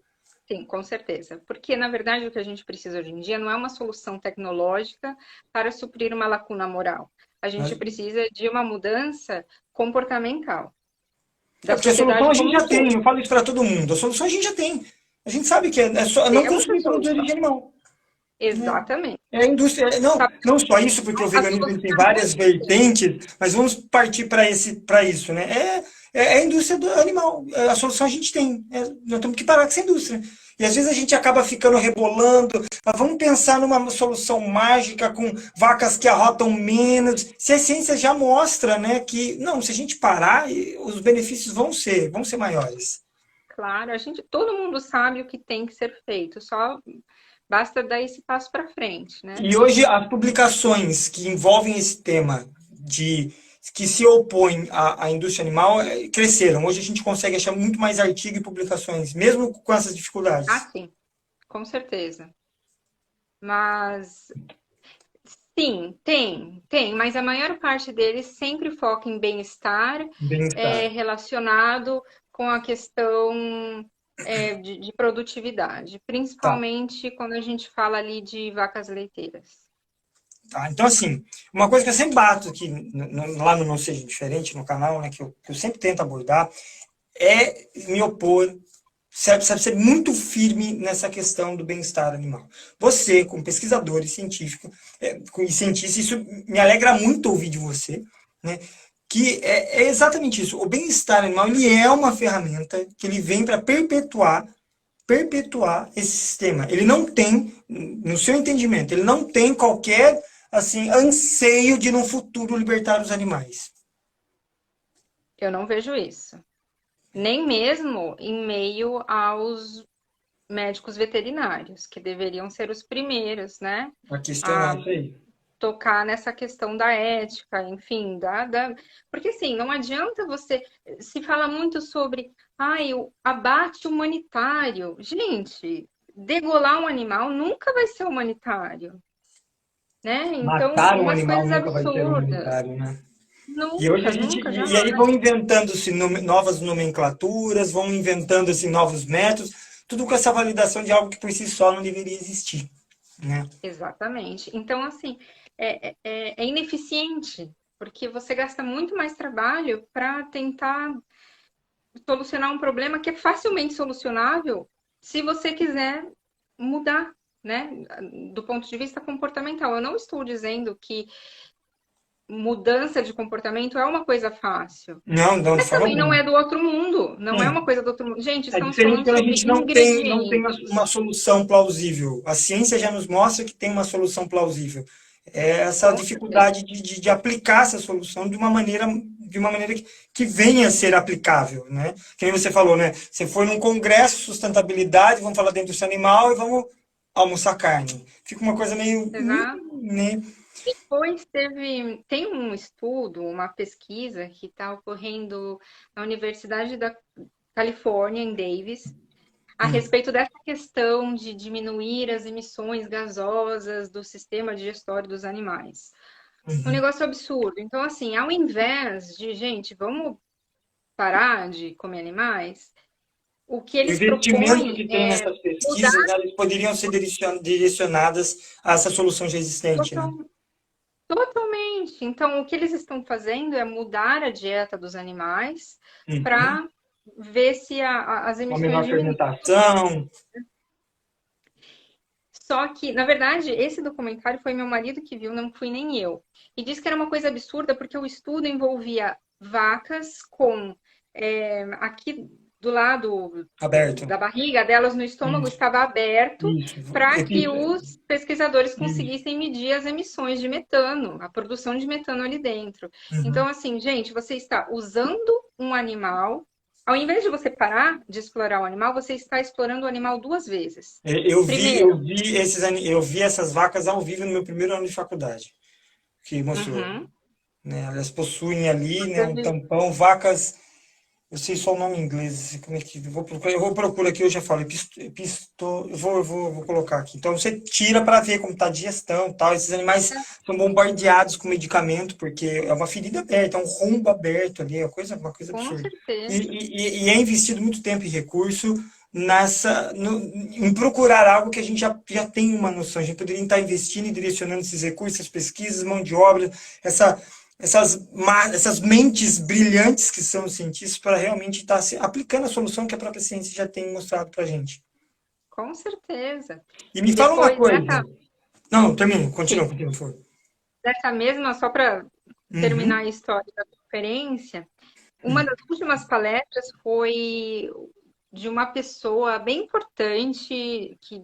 Sim, com certeza. Porque, na verdade, o que a gente precisa hoje em dia não é uma solução tecnológica para suprir uma lacuna moral. A gente precisa de uma mudança comportamental É da porque a solução sociedade a gente como um já tem, todo. eu falo isso para todo mundo. A solução a gente já tem. A gente sabe que é só não Temos a consumir produto de solução. origem animal. Exatamente. É a indústria. Não, Sabe, não só isso, porque o a veganismo solução ele tem é muito várias simples. vertentes, mas vamos partir para isso, né? É a indústria do animal. A solução a gente tem. Nós temos que parar com essa indústria. E às vezes a gente acaba ficando rebolando. Mas vamos pensar numa solução mágica com vacas que arrotam menos. Se a ciência já mostra, né, que não, se a gente parar, os benefícios vão ser maiores. Claro, todo mundo sabe o que tem que ser feito, só basta dar esse passo para frente, né? E hoje as publicações que envolvem esse tema de que se opõem à indústria animal cresceram. Hoje a gente consegue achar muito mais artigo e publicações, mesmo com essas Ah, dificuldades. sim, com certeza. Mas sim, tem, mas a maior parte deles sempre foca em bem-estar, Bem-estar. relacionado com a questão de produtividade, Tá, principalmente quando a gente fala ali de vacas leiteiras. tá. Então, assim, uma coisa que eu sempre bato aqui lá no Não Seja Diferente, no canal, né, que eu sempre tento abordar, é me opor, sabe, ser muito firme nessa questão do bem-estar animal. Você, como pesquisador e científico, e cientista, isso me alegra muito ouvir de você, né? Que é exatamente isso. O bem-estar animal ele é uma ferramenta que ele vem para perpetuar esse sistema. Ele não tem, no seu entendimento, ele não tem qualquer assim anseio de no futuro libertar os animais. Eu não vejo isso. Nem mesmo em meio aos médicos veterinários, que deveriam ser os primeiros, né, Para questionar a isso aí. tocar nessa questão da ética, enfim, porque assim, não adianta você. Se fala muito sobre o abate humanitário. Gente, degolar um animal nunca vai ser humanitário, né? Então, Matar um umas animal coisas nunca vai ser absurdas. humanitário, né? E hoje a Nunca, gente. nunca, E aí jamais. vão inventando-se novas nomenclaturas, vão inventando-se novos métodos, tudo com essa validação de algo que por si só não deveria existir. Né? Exatamente. Então, assim, é ineficiente, porque você gasta muito mais trabalho para tentar solucionar um problema que é facilmente solucionável se você quiser mudar, né? Do ponto de vista comportamental. Eu não estou dizendo que mudança de comportamento é uma coisa fácil, Não, não, de mas forma também não alguma. é do outro mundo, não é Hum. uma coisa do outro mundo. Gente, É estamos diferente falando quando a sobre gente não tem uma ingredientes. solução plausível. A ciência já nos mostra que tem uma solução plausível. É essa Com certeza. dificuldade de aplicar essa solução de uma maneira que venha a ser aplicável, né? Que nem você falou, né? Você foi num congresso de sustentabilidade, vamos falar da indústria animal e vamos almoçar carne. Fica uma coisa meio, Exato. né? Depois tem um estudo, uma pesquisa que está ocorrendo na Universidade da Califórnia, em Davis, a Hum, respeito dessa questão de diminuir as emissões gasosas do sistema digestório dos animais. Um uhum. negócio absurdo. Então, assim, ao invés de, gente, vamos parar de comer animais, o que O eles investimento propõem que tem é nessas mudar pesquisas, elas poderiam ser direcionadas a essa solução já existente, né? totalmente. Então, o que eles estão fazendo é mudar a dieta dos animais Uhum. para ver se as Uma emissões menor diminuem. fermentação. Só que, na verdade, esse documentário foi meu marido que viu, não fui nem eu. E disse que era uma coisa absurda, porque o estudo envolvia vacas com aqui do lado Aberto. da barriga delas, no estômago, Isso, estava aberto isso. para que os pesquisadores Isso. conseguissem medir as emissões de metano, a produção de metano ali dentro. Uhum. Então, assim, gente, você está usando um animal. Ao invés de você parar de explorar o animal, você está explorando o animal duas vezes. Primeiro, Eu vi essas vacas ao vivo no meu primeiro ano de faculdade, que mostrou, uhum, né? Elas possuem ali, né, você um viu? tampão, vacas, eu sei só o nome em inglês, como é que eu vou procurar aqui, eu já falo, vou colocar aqui. Então você tira para ver como está a digestão, e tal. Esses animais são bombardeados com medicamento porque é uma ferida aberta, é um rombo aberto ali, é uma coisa Com absurda. certeza. E é investido muito tempo e recurso em procurar algo que a gente já tem uma noção. A gente poderia estar investindo e direcionando esses recursos, essas pesquisas, mão de obra, essa, essas mentes brilhantes que são os cientistas para realmente estar aplicando a solução que a própria ciência já tem mostrado para a gente. Com certeza. E me fala uma Depois coisa. Não, termine, sim, continua, por favor. dessa mesma, só para terminar Uhum. a história da conferência, uma das últimas palestras foi de uma pessoa bem importante que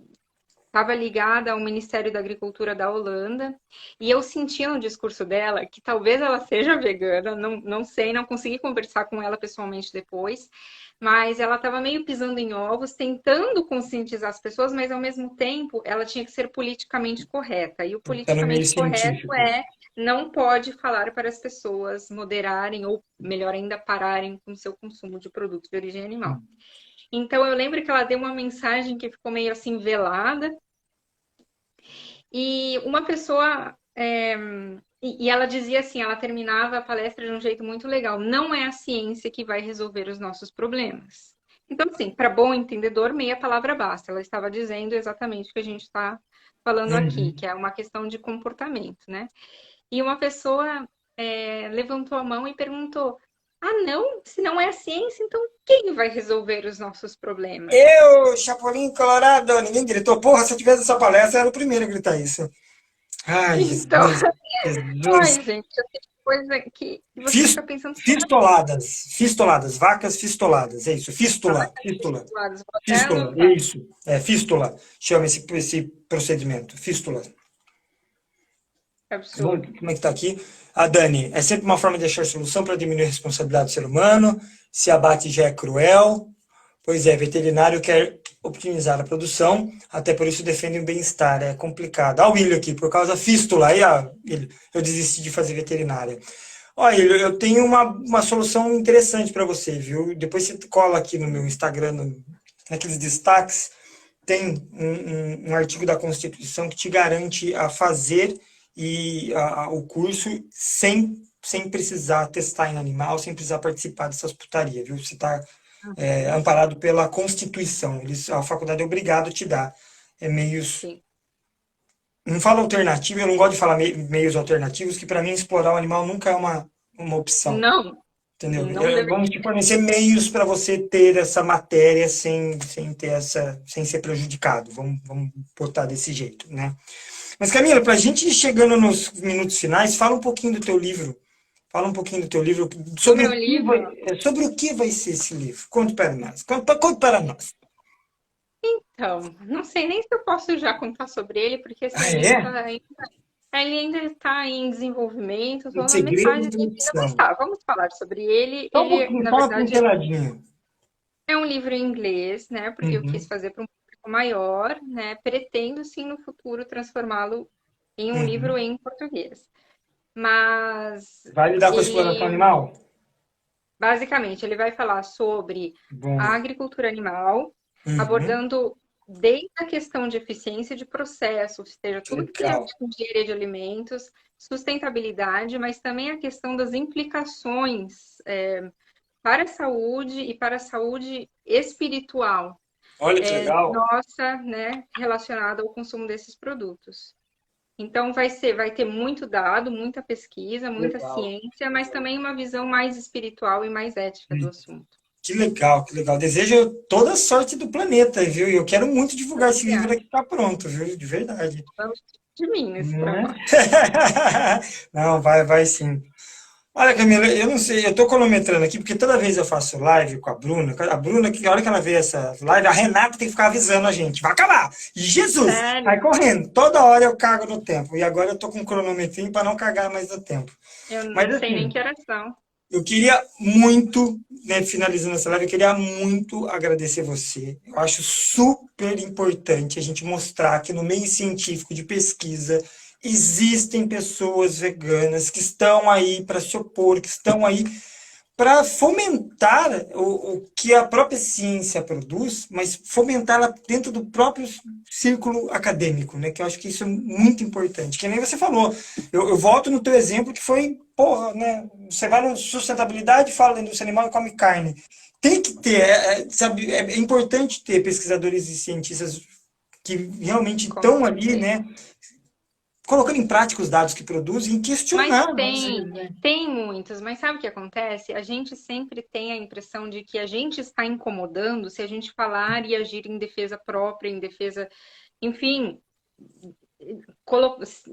estava ligada ao Ministério da Agricultura da Holanda, e eu sentia no discurso dela que talvez ela seja vegana, não sei, não consegui conversar com ela pessoalmente depois, mas ela estava meio pisando em ovos, tentando conscientizar as pessoas, mas ao mesmo tempo ela tinha que ser politicamente correta, e o Está no meio politicamente correto científico. é não pode falar para as pessoas moderarem ou, melhor ainda, pararem com o seu consumo de produtos de origem animal. Então, eu lembro que ela deu uma mensagem que ficou meio assim velada, e uma pessoa. E ela dizia assim: ela terminava a palestra de um jeito muito legal. Não é a ciência que vai resolver os nossos problemas. Então, assim, para bom entendedor, meia palavra basta. Ela estava dizendo exatamente o que a gente está falando aqui, Uhum. que é uma questão de comportamento, né? E uma pessoa levantou a mão e perguntou: ah, não? Se não é a ciência, então quem vai resolver os nossos problemas? Eu, Chapolin Colorado, ninguém gritou. Porra, se eu tivesse essa palestra, eu era o primeiro a gritar isso. Ai, Então, Jesus, Jesus. ai, gente, essa coisa que você Fis- fica pensando, Fistoladas, vacas fistoladas, é isso, lados, vou até fístula, é anotar. isso, é fístula, chama esse procedimento, fístula. Absurdo. Como é que tá aqui? A Dani, é sempre uma forma de achar solução para diminuir a responsabilidade do ser humano, se abate já é cruel, pois é, veterinário quer optimizar a produção, até por isso defende o bem-estar, é complicado. Olha o William aqui, por causa da fístula, aí, ó, eu desisti de fazer veterinária. Olha, eu tenho uma solução interessante para você, viu? Depois você cola aqui no meu Instagram, naqueles destaques, tem um artigo da Constituição que te garante a fazer o curso sem precisar testar em animal, sem precisar participar dessas putarias, viu? Você está Uhum, amparado pela Constituição. A faculdade é obrigada a te dar meios. sim. Não falo alternativo, eu não gosto de falar meios alternativos, que para mim explorar o animal nunca é uma opção. Não, Entendeu? não deveria. Vamos te fornecer meios para você ter essa matéria sem ter sem ser prejudicado. Vamos botar desse jeito, né? Mas Camila, para a gente ir chegando nos minutos finais, fala um pouquinho do teu livro. Fala um pouquinho do teu livro, Do meu livro, sobre o que vai ser esse livro. Conta para nós. Conta para nós. então, não sei nem se eu posso já contar sobre ele, porque esse Ah, livro é? ele ainda está em desenvolvimento, Um estou na segredo metade de dele ainda, mas produção. tá, vamos falar sobre ele. Só um Ele, pouquinho, na só uma verdade, pinceladinha. é um livro em inglês, né? Porque eu quis Uhum, fazer para um público maior, né? Pretendo sim no futuro transformá-lo em um livro uhum. em português. Mas Vai lidar com a exploração ele, animal? basicamente, ele vai falar sobre a Bom. agricultura animal, Uhum. abordando desde a questão de eficiência de processo, ou seja, tudo que tem a ver Legal. com engenharia de alimentos, sustentabilidade, mas também a questão das implicações para a saúde e para a saúde espiritual Olha que legal. nossa, né, relacionada ao consumo desses produtos. Então vai ter muito dado, muita pesquisa, muita Legal. ciência, mas também uma visão mais espiritual e mais ética do assunto. Que legal, que legal. Desejo toda a sorte do planeta, viu? E eu quero muito divulgar esse livro aqui que tá pronto, viu? De verdade. Vamos de mim nesse Né? trabalho. Não, vai sim. Olha, Camila, eu não sei, eu tô cronometrando aqui, porque toda vez eu faço live com a Bruna, que a hora que ela vê essa live, a Renata tem que ficar avisando a gente, vai acabar! E Jesus! Sério, Vai correndo, toda hora eu cago no tempo, e agora eu tô com um cronometrinho para não cagar mais no tempo. eu Mas não sei nem assim, que horas são. eu queria muito, né, finalizando essa live, eu queria muito agradecer você. Eu acho super importante a gente mostrar que no meio científico de pesquisa existem pessoas veganas que estão aí para se opor, que estão aí para fomentar o que a própria ciência produz, mas fomentá-la dentro do próprio círculo acadêmico, né? Que eu acho que isso é muito importante. Que nem você falou, eu volto no teu exemplo que foi, porra, né? Você vai no sustentabilidade, fala da indústria animal e come carne. Tem que ter, sabe, é importante ter pesquisadores e cientistas que realmente Com estão ali, certeza. né? Colocando em prática os dados que produzem e Mas questionar, tem, né? tem muitos, mas sabe o que acontece? A gente sempre tem a impressão de que a gente está incomodando se a gente falar e agir em defesa própria, em defesa, enfim,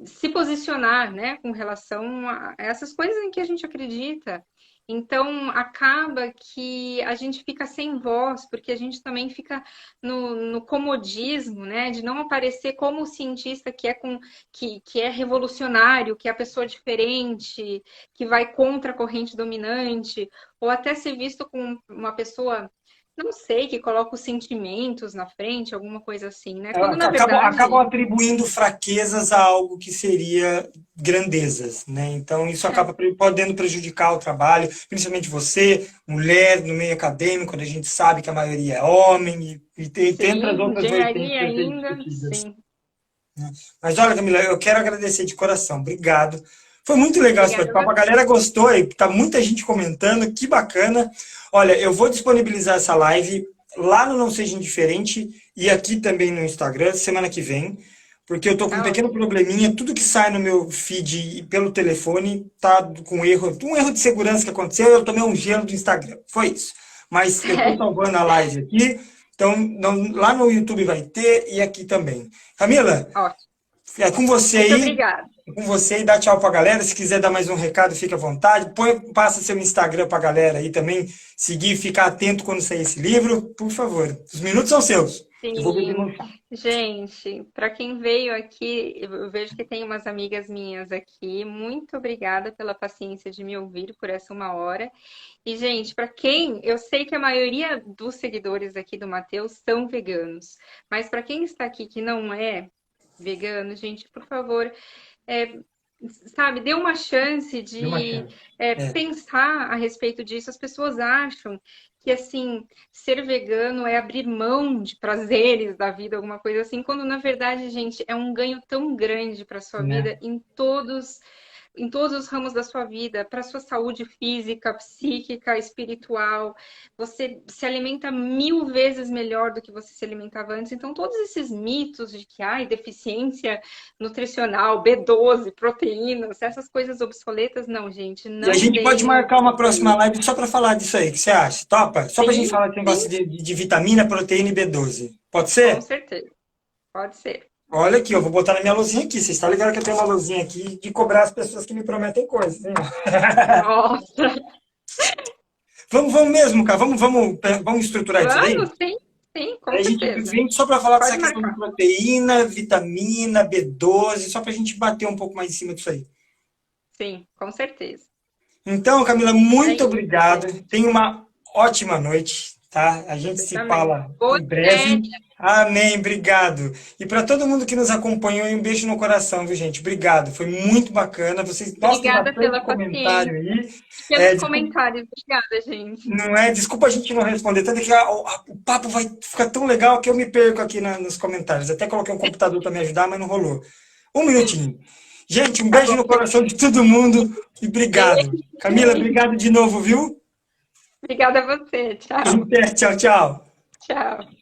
se posicionar, né, com relação a essas coisas em que a gente acredita. Então, acaba que a gente fica sem voz, porque a gente também fica no comodismo, né, de não aparecer como o cientista que é revolucionário, que é a pessoa diferente, que vai contra a corrente dominante, ou até ser visto como uma pessoa, não sei, que coloca os sentimentos na frente, alguma coisa assim, né? Quando na Acabam verdade atribuindo fraquezas a algo que seria grandezas, né? Então isso acaba podendo prejudicar o trabalho, principalmente você, mulher no meio acadêmico, quando a gente sabe que a maioria é homem e tem as sim, outras engenharia vertentes aí ainda, discutidas. sim. Mas olha, Camila, eu quero agradecer de coração. Obrigado. Foi muito legal esse Obrigada a bate-papo. A você. galera gostou e tá muita gente comentando. Que bacana. Olha, eu vou disponibilizar essa live lá no Não Seja Indiferente e aqui também no Instagram semana que vem, porque eu tô com um Tá pequeno ótimo. probleminha. Tudo que sai no meu feed e pelo telefone tá com erro, um erro de segurança que aconteceu. Eu tomei um gelo do Instagram. Foi isso. Mas eu tô Sério. salvando a live aqui. Então, lá no YouTube vai ter e aqui também. Camila, Ótimo. é com você Muito aí, obrigada. é com você aí, dá tchau pra galera. Se quiser dar mais um recado, fique à vontade. Passa seu Instagram pra galera aí também, seguir, ficar atento quando sair esse livro, por favor. Os minutos são seus. Eu vou beber Sim, meu chá. gente, para quem veio aqui, eu vejo que tem umas amigas minhas aqui. Muito obrigada pela paciência de me ouvir por essa 1 hora. E, gente, para quem, eu sei que a maioria dos seguidores aqui do Matheus são veganos, mas para quem está aqui que não é vegano, gente, por favor, é, sabe, dê uma chance Dê uma de chance. É. pensar a respeito disso. As pessoas acham que, assim, ser vegano é abrir mão de prazeres da vida, alguma coisa assim, quando, na verdade, gente, é um ganho tão grande para sua Né? vida em todos os ramos da sua vida, para sua saúde física, psíquica, espiritual. Você se alimenta 1000 vezes melhor do que você se alimentava antes. Então, todos esses mitos de que, ai, deficiência nutricional, B12, proteínas, essas coisas obsoletas, não, gente, E a não gente pode deem marcar uma ouvidos a próxima isso. live só para falar disso aí. O que você acha? Topa? Só para a gente Sim, falar desse sim, negócio de vitamina, proteína e B12. Pode com ser? certeza. Pode ser. Olha aqui, eu vou botar na minha luzinha aqui. Você está ligado que eu tenho uma luzinha aqui de cobrar as pessoas que me prometem coisas, hein? Nossa, Vamos mesmo, cara. Vamos estruturar isso daí? vamos, sim, sim, com Aí a gente certeza. vem só para falar dessa Pode questão de marcar. proteína, vitamina, B12, só para a gente bater um pouco mais em cima disso aí. Sim, com certeza. Então, Camila, É muito isso, obrigado. gente. Tenha uma ótima noite, tá? A gente Você se também. fala Boa em breve. internet. Amém, obrigado. E para todo mundo que nos acompanhou, um beijo no coração, viu, gente? Obrigado, foi muito bacana. Vocês, nossa, tem Obrigada bastante pela comentário paciência, aí. pelos Desculpa, comentários. Obrigada, gente. não é? Desculpa a gente não responder, tanto que o papo vai ficar tão legal que eu me perco aqui nos comentários. Até coloquei um computador para me ajudar, mas não rolou. Um minutinho. Gente, um Tá beijo bom. no coração de todo mundo e obrigado. Beijo, Camila, gente. obrigado de novo, viu? Obrigada a você. Tchau. Tchau, tchau. Tchau.